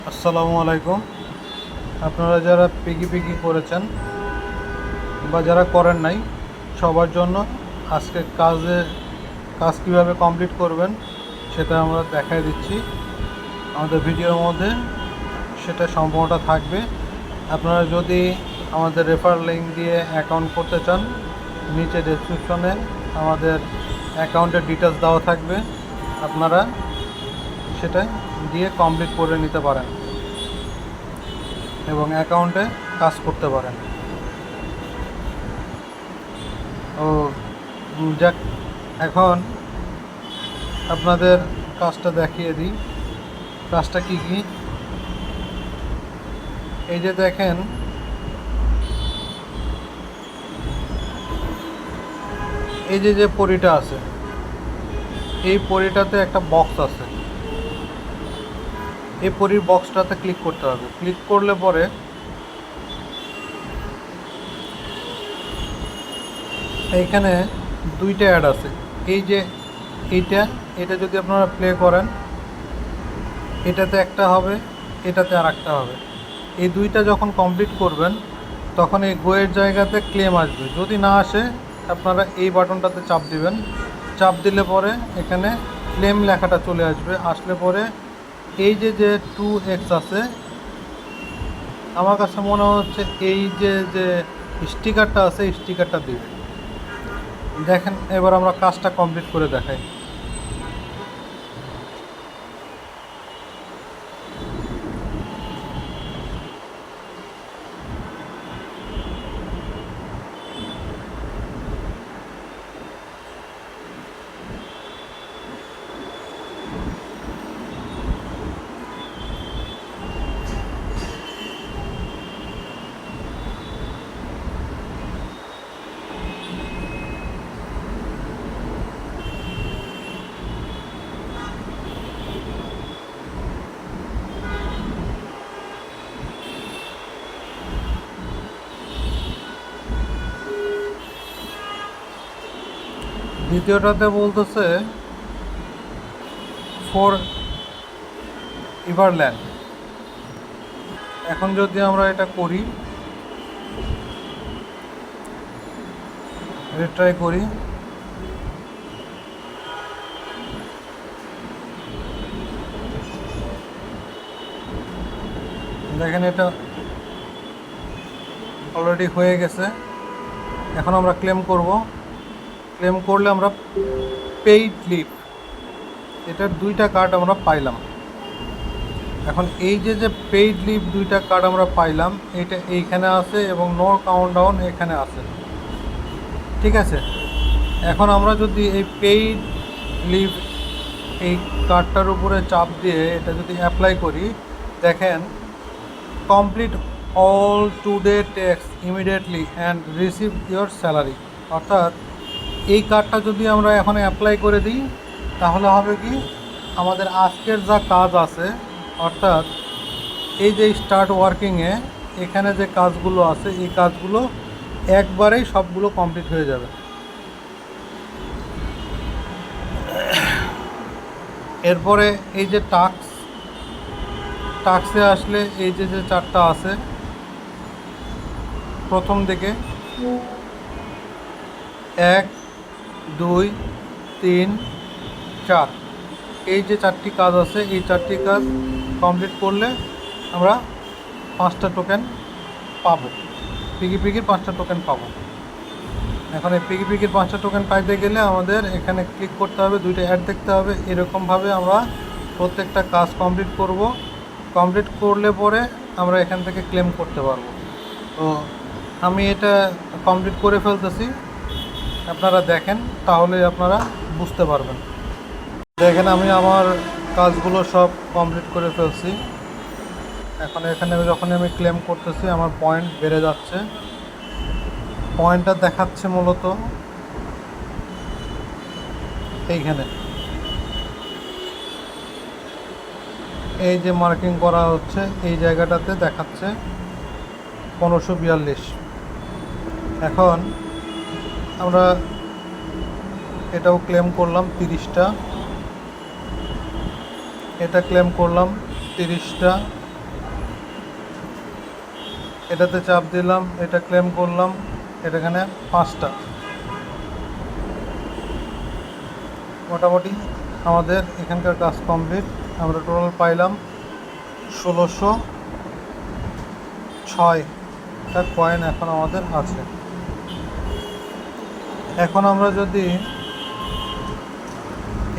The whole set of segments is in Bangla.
আসসালামু আলাইকুম। আপনারা যারা পিগি করেছেন বা যারা করেন নাই, সবার জন্য আজকে কাজ কীভাবে কমপ্লিট করবেন সেটা আমরা দেখাই দিচ্ছি আমাদের ভিডিওর মধ্যে। সেটা সম্পূর্ণটা থাকবে। আপনারা যদি আমাদের রেফার লিঙ্ক দিয়ে অ্যাকাউন্ট করতে চান, নিচে ডেসক্রিপশনে আমাদের অ্যাকাউন্টের ডিটেলস দেওয়া থাকবে, আপনারা সেটা দিয়ে কমপ্লিট করে নিতে পারেন এবং অ্যাকাউন্টে কাজ করতে পারেন। ও যাক, এখন আপনাদের কাজটা দেখিয়ে দিই। কাজটা কি কি, এই যে দেখেন, এই যে পরিটা আছে, এই পরিটাতে একটা বক্স আছে। এই পরির বক্সটাতে ক্লিক করতে হবে। ক্লিক করলে পরে এইখানে দুইটা অ্যাড আছে। এই যে এটা যদি আপনারা প্লে করেন, এটাতে একটা হবে, এটাতে আর একটা হবে। এই দুইটা যখন কমপ্লিট করবেন তখন এই গোয়ের জায়গাতে ক্লেম আসবে। যদি না আসে, আপনারা এই বাটনটাতে চাপ দিবেন। চাপ দিলে পরে এখানে ক্লেম লেখাটা চলে আসবে। আসলে পরে এই যে 2x আছে, আমার কাছে মনে হচ্ছে এই যে স্টিকারটা আছে, স্টিকারটা দিবে। দেখেন, এবার আমরা কাজটা কমপ্লিট করে দেখাই। দ্বিতীয়টাতে বলতেছে ফর এভারল্যান্ড। এখন যদি আমরা এটা করি, রিট্রাই করি, দেখেন এটা অলরেডি হয়ে গেছে। এখন আমরা ক্লেম করব। ক্লেম করলে আমরা পেইড লিভ, এটার দুইটা কার্ড আমরা পাইলাম। এখন এই যে পেইড লিভ দুইটা কার্ড আমরা পাইলাম, এটা এইখানে আছে এবং নো কাউন্টডাউন এখানে আছে। ঠিক আছে, এখন আমরা যদি এই পেইড লিভ এই কার্ডটার উপরে চাপ দিয়ে এটা যদি অ্যাপ্লাই করি, দেখেন complete all today tax immediately and receive your salary. অর্থাৎ এই কার্ডটা যদি আমরা এখন অ্যাপ্লাই করে দিই, তাহলে হবে কি, আমাদের আজকের যা কাজ আছে, অর্থাৎ এই যে স্টার্ট ওয়ার্কিংয়ে এখানে যে কাজগুলো আছে, এই কাজগুলো একবারেই সবগুলো কমপ্লিট হয়ে যাবে। এরপরে এই যে টাক্সে আসলে এই যে চারটা আছে, প্রথম দিকে 1 2 3 4, এই যে চারটি কাজ আছে, এই চারটি কাজ কমপ্লিট করলে আমরা 5টা টোকেন পাবো। পিগির 5টা টোকেন পাবো। এখন এই পিগির 5টা টোকেন পাইতে গেলে আমাদের এখানে ক্লিক করতে হবে, দুইটা অ্যাড দেখতে হবে। এরকমভাবে আমরা প্রত্যেকটা কাজ কমপ্লিট করব। কমপ্লিট করলে পরে আমরা এখান থেকে ক্লেম করতে পারবো। তো আমি এটা কমপ্লিট করে ফেলতেছি, আপনারা দেখেন, তাহলে আপনারা বুঝতে পারবেন। দেখেন, আমি আমার কাজগুলো সব কমপ্লিট করে ফেলছি। এখন এখানে যখন আমি ক্লেম করতেছি, আমার পয়েন্ট বেড়ে যাচ্ছে। পয়েন্টটা দেখাচ্ছে মূলত এইখানে, এই যে মার্কিং করা হচ্ছে এই জায়গাটাতে দেখাচ্ছে 1542। এখন আমরা এটাও ক্লেম করলাম 30টা, এটা ক্লেম করলাম 30টা, এটাতে চাপ দিলাম, এটা ক্লেম করলাম, এখানে 5টা। মোটামুটি আমাদের এখানকার কাজ কমপ্লিট। আমরা টোটাল পাইলাম 1606টা কয়েন এখন আমাদের আছে। এখন আমরা যদি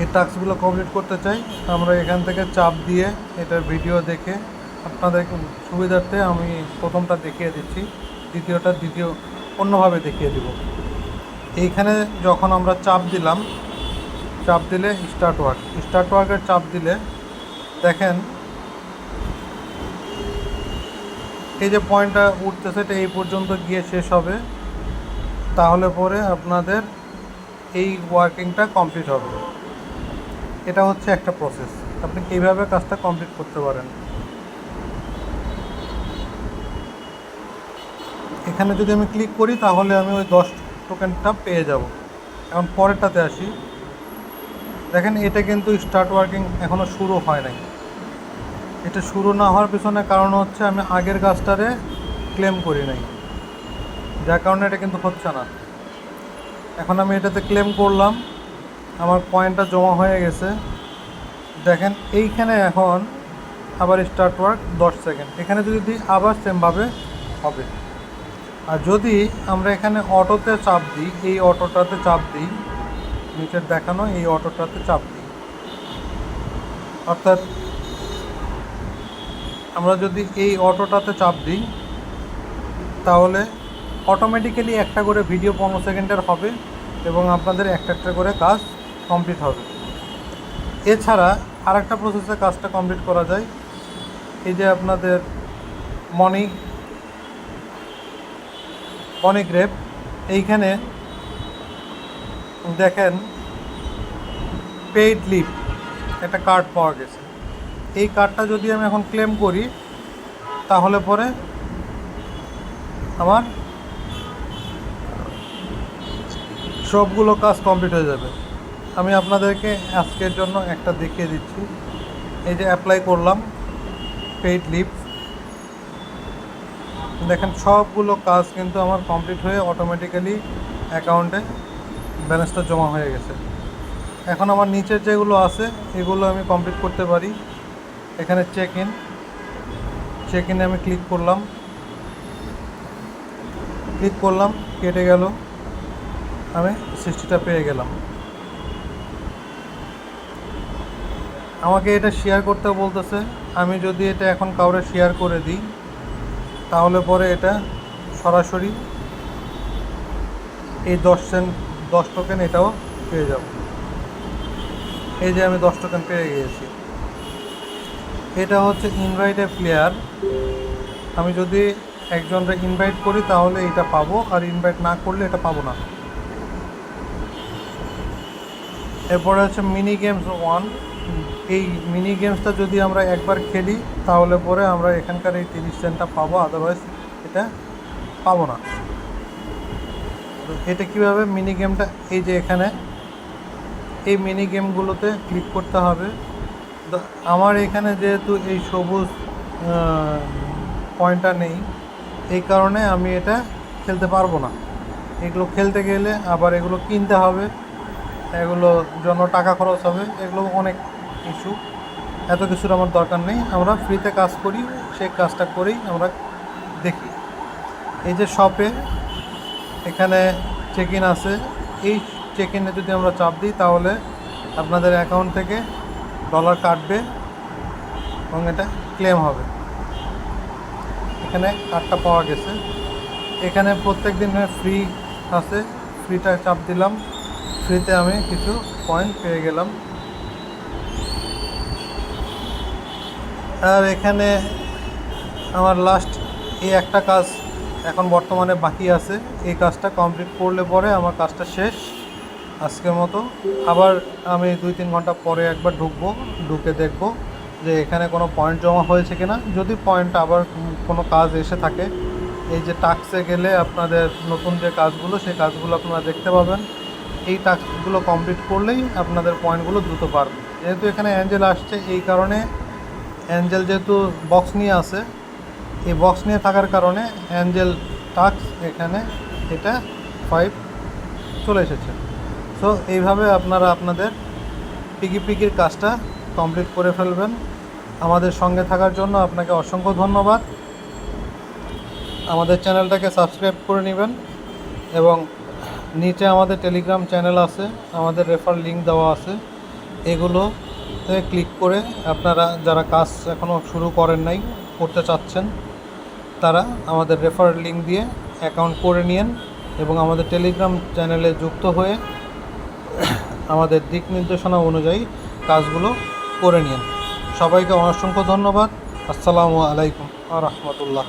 এই টাস্কগুলো কমপ্লিট করতে চাই, আমরা এখান থেকে চাপ দিয়ে এটার ভিডিও দেখে আপনাদের সুবিধার্থে আমি প্রথমটা দেখিয়ে দিচ্ছি, দ্বিতীয়টা অন্যভাবে দেখিয়ে দিব। এইখানে যখন আমরা চাপ দিলাম, চাপ দিলে স্টার্ট ওয়ার্কের চাপ দিলে দেখেন এই যে পয়েন্টটা উঠতেছে এটা এই পর্যন্ত গিয়ে শেষ হবে, তাহলে পরে আপনাদের এই ওয়ার্কিংটা কমপ্লিট হবে। এটা হচ্ছে একটা প্রসেস, আপনি এইভাবে কাজটা কমপ্লিট করতে পারেন। এখানে যদি আমি ক্লিক করি তাহলে আমি ওই 10 টোকেনটা পেয়ে যাব। এখন পরেরটাতে আসি, দেখেন এটা কিন্তু স্টার্ট ওয়ার্কিং এখনও শুরু হয় নাই। এটা শুরু না হওয়ার পিছনে কারণ হচ্ছে আমি আগের কাজটারে ক্লেম করি নাই, যার কারণে এটা কিন্তু হচ্ছে না। এখন আমি এটাতে ক্লেম করলাম, আমার পয়েন্টটা জমা হয়ে গেছে। দেখেন এইখানে এখন আবার স্টার্ট ওয়ার্ক 10 সেকেন্ড, এখানে যদি দিই আবার সেমভাবে হবে। আর যদি আমরা এখানে অটোতে চাপ দিই, এই অটোটাতে চাপ দিই, নিচের দেখানো এই অটোটাতে চাপ দিই, অর্থাৎ আমরা যদি এই অটোটাতে চাপ দিই তাহলে অটোমেটিক্যালি একটা করে ভিডিও 15 সেকেন্ডের হবে এবং আপনাদের একটা করে কাজ কমপ্লিট হবে। এছাড়া আরেকটা প্রসেসে কাজটা কমপ্লিট করা যায়। এই যে আপনাদের মনি গ্রেপ, এইখানে দেখেন পেইড লিভ একটা কার্ড পাওয়া গেছে। এই কার্ডটা যদি আমি এখন ক্লেম করি তাহলে পরে আমার সবগুলো কাজ কমপ্লিট হয়ে যাবে। আমি আপনাদেরকে আজকের জন্য একটা দেখিয়ে দিচ্ছি। এই যে অ্যাপ্লাই করলাম পেইড লিভ, দেখেন সবগুলো কাজ কিন্তু আমার কমপ্লিট হয়ে অটোমেটিক্যালি অ্যাকাউন্টে ব্যালেন্সটা জমা হয়ে গেছে। এখন আমার নিচের যেগুলো আছে এগুলো আমি কমপ্লিট করতে পারি। এখানে চেক ইনে আমি ক্লিক করলাম, কেটে গেল, আমি 60টা পেয়ে গেলাম। আমাকে এটা শেয়ার করতে বলতেছে, আমি যদি এটা এখন কাউরে শেয়ার করে দিই তাহলে পরে এটা সরাসরি এই 10 টোকেন এটাও পেয়ে যাব। এই যে আমি 10 টোকেন পেয়ে গিয়েছি। এটা হচ্ছে ইনভাইট এ প্লেয়ার, আমি যদি একজনকে ইনভাইট করি তাহলে এটা পাবো, আর ইনভাইট না করলে এটা পাবো না। এরপরে হচ্ছে মিনি গেমস 1, এই মিনি গেমসটা যদি আমরা একবার খেলি তাহলে পরে আমরা এখানকার এই 30 সেন্টটা পাবো, আদারওয়াইজ এটা পাবো না। তো এটা কীভাবে মিনি গেমটা, এই যে এখানে এই মিনি গেমগুলোতে ক্লিক করতে হবে। আমার এখানে যেহেতু এই সবুজ পয়েন্টটা নেই, এই কারণে আমি এটা খেলতে পারবো না। এগুলো খেলতে গেলে আবার এগুলো কিনতে হবে, এগুলোর জন্য টাকা খরচ হবে, এগুলো অনেক ইস্যু। এত কিছুর আমার দরকার নেই, আমরা ফ্রিতে কাজ করি, সেই কাজটা করেই আমরা দেখি। এই যে শপে এখানে চেক ইন আছে, এই চেক ইনে যদি আমরা চাপ দিই তাহলে আপনাদের অ্যাকাউন্ট থেকে ডলার কাটবে এবং এটা ক্লেম হবে। এখানে কার্ডটা পাওয়া গেছে। এখানে প্রত্যেক দিন ফ্রি আছে, ফ্রিটা চাপ দিলাম, ফ্রিতে আমি কিছু পয়েন্ট পেয়ে গেলাম। আর এখানে আমার লাস্ট এই একটা কাজ এখন বর্তমানে বাকি আছে, এই কাজটা কমপ্লিট করলে পরে আমার কাজটা শেষ আজকের মতো। আবার আমি 2-3 ঘন্টা পরে একবার ঢুকে দেখব যে এখানে কোনো পয়েন্ট জমা হয়েছে কিনা। যদি পয়েন্ট আবার কোনো কাজ এসে থাকে, এই যে টাস্কে গেলে আপনাদের নতুন যে কাজগুলো সেই কাজগুলো আপনারা দেখতে পাবেন। এই টাস্কগুলো কমপ্লিট করলেই আপনাদের পয়েন্টগুলো দ্রুত পারবে। যেহেতু এখানে অ্যাঞ্জেল আসছে, এই কারণে অ্যাঞ্জেল যেহেতু বক্স নিয়ে আসে, এই বক্স নিয়ে থাকার কারণে অ্যাঞ্জেল টাক্স এখানে এটা 5 চলে এসেছে। সো এইভাবে আপনারা আপনাদের পিকির কাজটা কমপ্লিট করে ফেলবেন। আমাদের সঙ্গে থাকার জন্য আপনাকে অসংখ্য ধন্যবাদ। আমাদের চ্যানেলটাকে সাবস্ক্রাইব করে নেবেন এবং নিচে আমাদের টেলিগ্রাম চ্যানেল আছে, আমাদের রেফার লিঙ্ক দেওয়া আছে, এগুলোতে ক্লিক করে আপনারা যারা কাজ এখনও শুরু করেন নাই, করতে চাচ্ছেন, তারা আমাদের রেফার লিঙ্ক দিয়ে অ্যাকাউন্ট করে নিন এবং আমাদের টেলিগ্রাম চ্যানেলে যুক্ত হয়ে আমাদের দিক নির্দেশনা অনুযায়ী কাজগুলো করে নিন। সবাইকে অসংখ্য ধন্যবাদ। আসসালামু আলাইকুম ওয়া রাহমাতুল্লাহ।